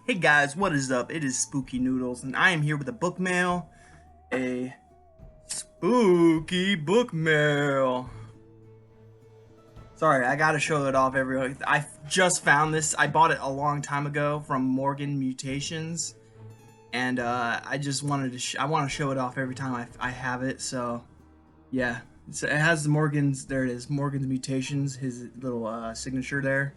Hey guys, what is up? It is Spooky Noodles, and I am here with a book mail. A spooky book mail. Sorry, I gotta show it off everyone. I just found this. I bought it a long time ago from Morgan Mutations, and I just wanted to. I want to show it off every time I have it. So, yeah, it has the Morgan's. There it is, Morgan's Mutations. His little signature there.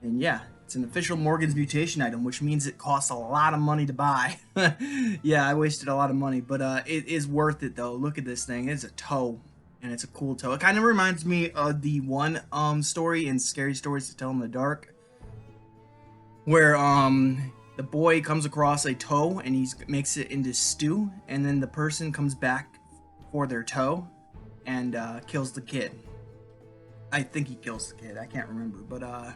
And yeah, it's an official Morgan's Mutation item, which means it costs a lot of money to buy. Yeah, I wasted a lot of money, but it is worth it though. Look at this thing. It's a toe, and it's a cool toe. It kind of reminds me of the one story in Scary Stories to Tell in the Dark, where the boy comes across a toe and he makes it into stew, and then the person comes back for their toe and kills the kid. I think he kills the kid. I can't remember, but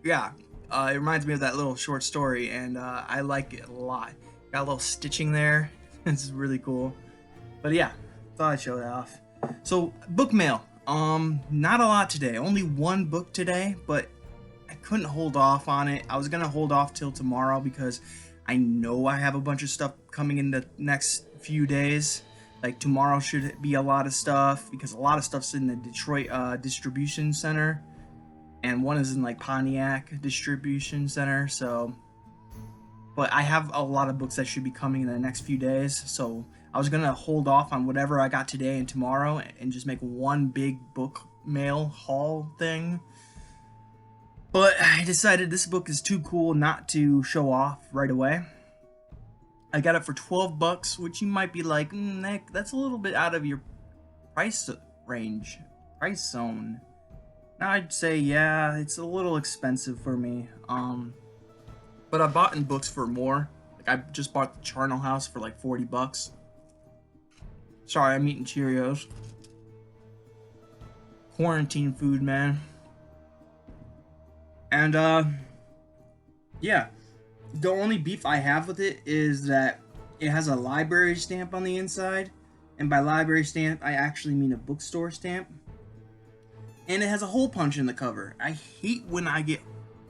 yeah, it reminds me of that little short story, and I like it a lot. Got a little stitching there. It's really cool. But yeah, thought I'd show that off. So, book mail. Not a lot today. Only one book today, but I couldn't hold off on it. I was gonna hold off till tomorrow because I know I have a bunch of stuff coming in the next few days. Like tomorrow should be a lot of stuff because a lot of stuff's in the Detroit distribution center. And one is in like Pontiac distribution center. So, but I have a lot of books that should be coming in the next few days. So I was gonna hold off on whatever I got today and tomorrow and just make one big book mail haul thing. But I decided this book is too cool not to show off right away. I got it for 12 bucks, which you might be like, Nick, that's a little bit out of your price range, price zone. Now I'd say, yeah, it's a little expensive for me. But I bought in books for more. Like I just bought the Charnel House for like 40 bucks. Sorry, I'm eating Cheerios. Quarantine food, man. And yeah. The only beef I have with it is that it has a library stamp on the inside. And by library stamp, I actually mean a bookstore stamp. And it has a hole punch in the cover. I hate when I get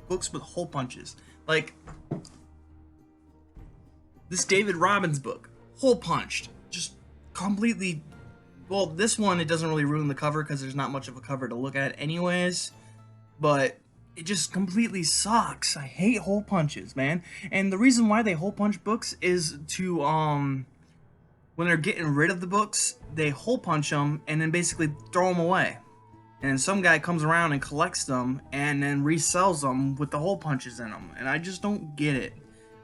books with hole punches. Like this David Robbins book, hole punched. Just completely. Well, this one, it doesn't really ruin the cover because there's not much of a cover to look at anyways. But it just completely sucks. I hate hole punches, man. And the reason why they hole punch books is to, when they're getting rid of the books, they hole punch them and then basically throw them away. And some guy comes around and collects them and then resells them with the hole punches in them. And I just don't get it.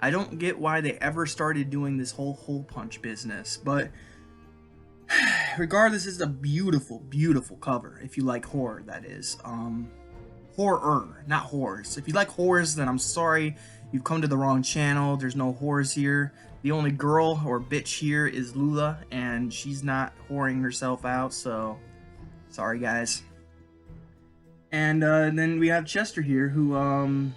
I don't get why they ever started doing this whole hole punch business. But regardless, it's a beautiful, beautiful cover. If you like horror, that is. Horror, not horrors. If you like horrors, then I'm sorry. You've come to the wrong channel. There's no horrors here. The only girl or bitch here is Lula. And she's not whoring herself out. So, sorry guys. And then we have Chester here, who, I'm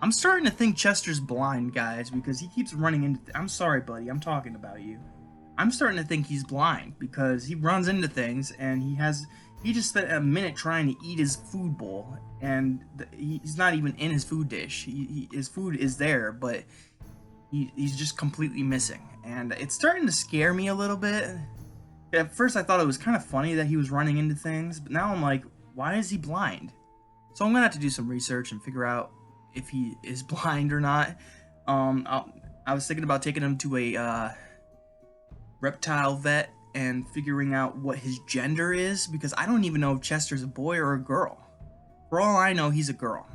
starting to think Chester's blind, guys, because he keeps running into... I'm sorry, buddy, I'm talking about you. I'm starting to think he's blind, because he runs into things, and he just spent a minute trying to eat his food bowl, and he's not even in his food dish. His food is there, but he's just completely missing. And it's starting to scare me a little bit. At first, I thought it was kind of funny that he was running into things, but now I'm like, why is he blind? So I'm gonna have to do some research and figure out if he is blind or not. I was thinking about taking him to a reptile vet and figuring out what his gender is, because I don't even know if Chester's a boy or a girl. For all I know, he's a girl.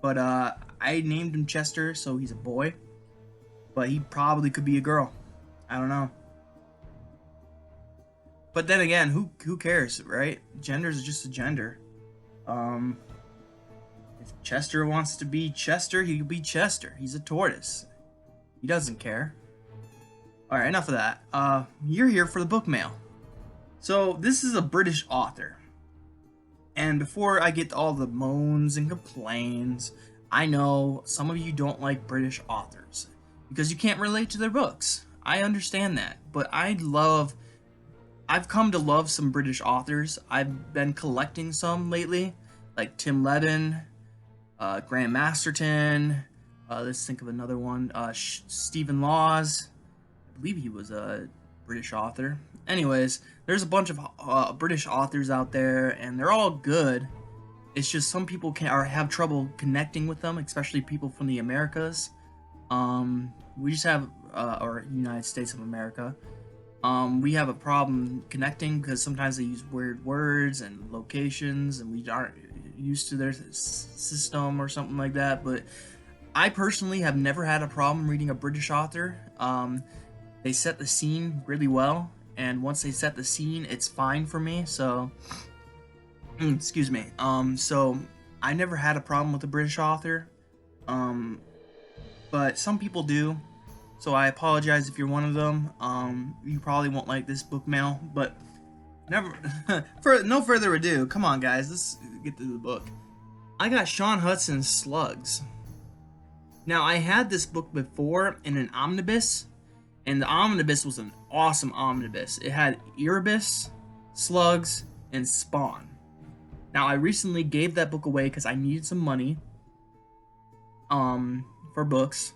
But I named him Chester, so he's a boy. But he probably could be a girl. I don't know. But then again, who cares, right? Gender is just a gender. If Chester wants to be Chester, he can be Chester. He's a tortoise. He doesn't care. Alright, enough of that. You're here for the book mail. So, this is a British author. And before I get to all the moans and complaints, I know some of you don't like British authors because you can't relate to their books. I understand that. But I've come to love some British authors. I've been collecting some lately, like Tim Levin, Grant Masterton, Let's think of another one. Stephen Laws. I believe he was a British author. Anyways, there's a bunch of British authors out there, and they're all good. It's just some people have trouble connecting with them, especially people from the Americas. We just have, or United States of America. We have a problem connecting because sometimes they use weird words and locations, and we aren't used to their system or something like that. But I personally have never had a problem reading a British author. They set the scene really well, and once they set the scene, it's fine for me. So, excuse me. So I never had a problem with a British author. But some people do. So I apologize if you're one of them. You probably won't like this book mail, but never. For no further ado, come on, guys. Let's get to the book. I got Shaun Hutson's Slugs. Now, I had this book before in an omnibus, and the omnibus was an awesome omnibus. It had Erebus, Slugs, and Spawn. Now, I recently gave that book away because I needed some money for books.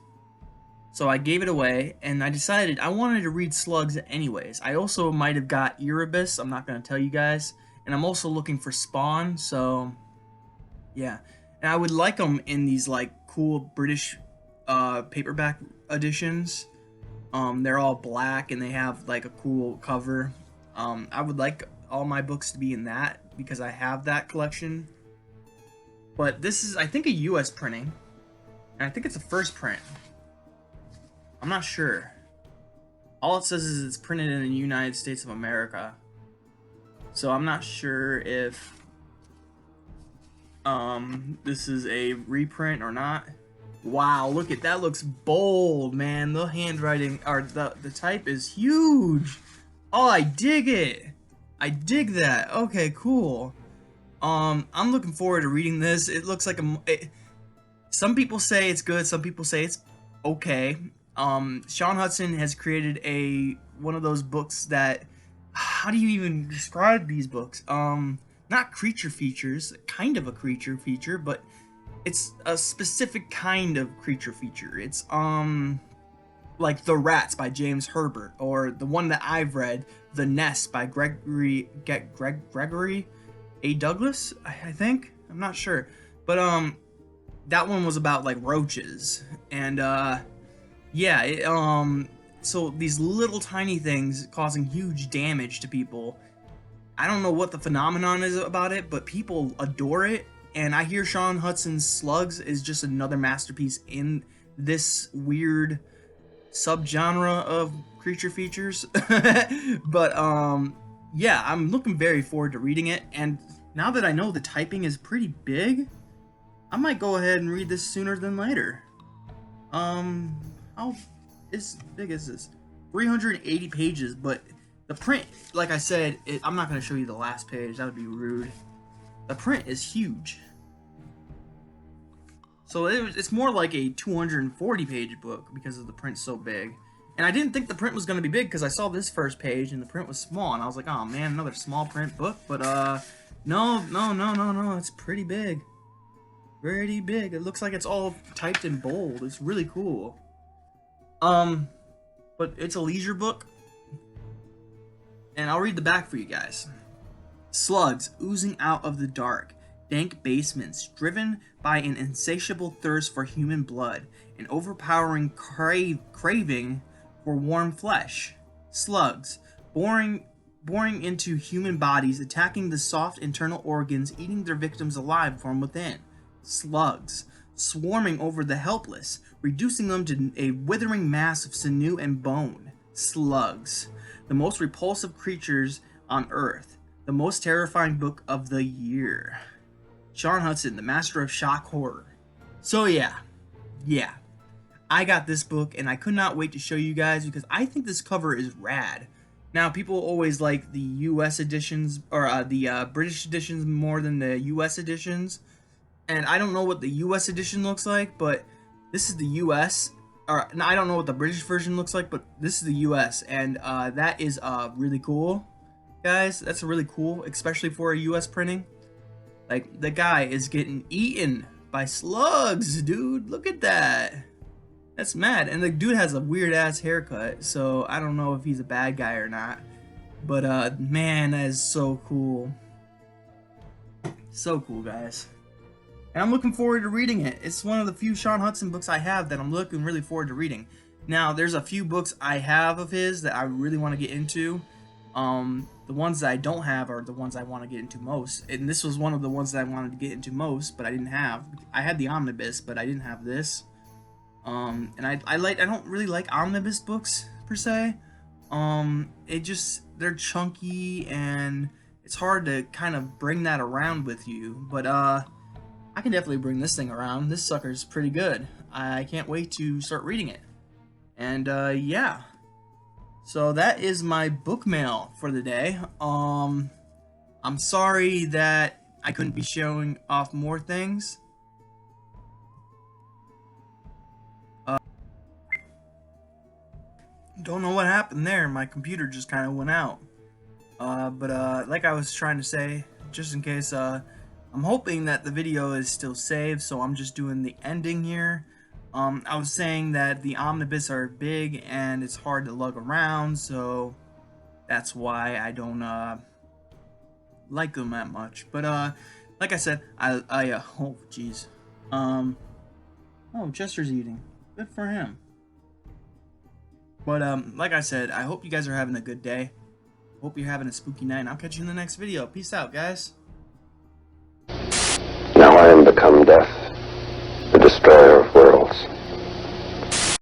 So I gave it away, and I decided I wanted to read Slugs anyways. I also might have got Erebus, I'm not going to tell you guys. And I'm also looking for Spawn, so yeah. And I would like them in these like cool British paperback editions. They're all black and they have like a cool cover. I would like all my books to be in that because I have that collection. But this is, I think, a US printing. And I think it's a first print. I'm not sure. All it says is it's printed in the United States of America. So I'm not sure if this is a reprint or not. Wow, look at that, looks bold, man. The handwriting, or the type is huge. Oh, I dig it. I dig that. Okay, cool. I'm looking forward to reading this. It looks like some people say it's good, some people say it's okay. Shaun Hutson has created one of those books that, how do you even describe these books? Not creature features, kind of a creature feature, but it's a specific kind of creature feature. It's like The Rats by James Herbert, or the one that I've read, The Nest by Gregory A. Douglas, I think. I'm not sure, but that one was about like roaches, and yeah, so these little tiny things causing huge damage to people. I don't know what the phenomenon is about it, but people adore it. And I hear Shaun Hutson's Slugs is just another masterpiece in this weird subgenre of creature features. But yeah, I'm looking very forward to reading it. And now that I know the typing is pretty big, I might go ahead and read this sooner than later. How big is this? 380 pages, but the print, like I said, I'm not going to show you the last page. That would be rude. The print is huge. So it's more like a 240-page book because of the print so big. And I didn't think the print was going to be big because I saw this first page and the print was small. And I was like, oh man, another small print book. But no, it's pretty big. Pretty big. It looks like it's all typed in bold. It's really cool. But it's a leisure book. And I'll read the back for you guys. Slugs oozing out of the dark, dank basements, driven by an insatiable thirst for human blood, an overpowering craving for warm flesh. Slugs, boring into human bodies, attacking the soft internal organs, eating their victims alive from within. Slugs, swarming over the helpless, reducing them to a withering mass of sinew and bone. Slugs, the most repulsive creatures on Earth, the most terrifying book of the year. Shaun Hutson, the master of shock horror. So yeah, I got this book and I could not wait to show you guys because I think this cover is rad. Now, people always like the US editions, or the British editions more than the US editions. And I don't know what the US edition looks like, but this is the US. Or I don't know what the British version looks like, but this is the US. And that is really cool, guys. That's really cool, especially for a US printing. Like, the guy is getting eaten by slugs, dude. Look at that. That's mad. And the dude has a weird ass haircut, so I don't know if he's a bad guy or not. But man, that is so cool. So cool, guys. And I'm looking forward to reading it. It's one of the few Sean Hudson books I have that I'm looking really forward to reading. Now, there's a few books I have of his that I really want to get into. The ones that I don't have are the ones I want to get into most. And this was one of the ones that I wanted to get into most, but I didn't have. I had the omnibus, but I didn't have this. And I don't really like omnibus books per se. They're chunky and it's hard to kind of bring that around with you. But I can definitely bring this thing around. This sucker's pretty good. I can't wait to start reading it. And yeah. So that is my book mail for the day. I'm sorry that I couldn't be showing off more things. Don't know what happened there. My computer just kind of went out. But like I was trying to say, just in case, I'm hoping that the video is still saved, so I'm just doing the ending here. I was saying that the omnibus are big and it's hard to lug around, so that's why I don't like them that much. But like I said, oh jeez. Oh, Chester's eating. Good for him. But like I said, I hope you guys are having a good day. Hope you're having a spooky night, and I'll catch you in the next video. Peace out, guys. Now I am become death.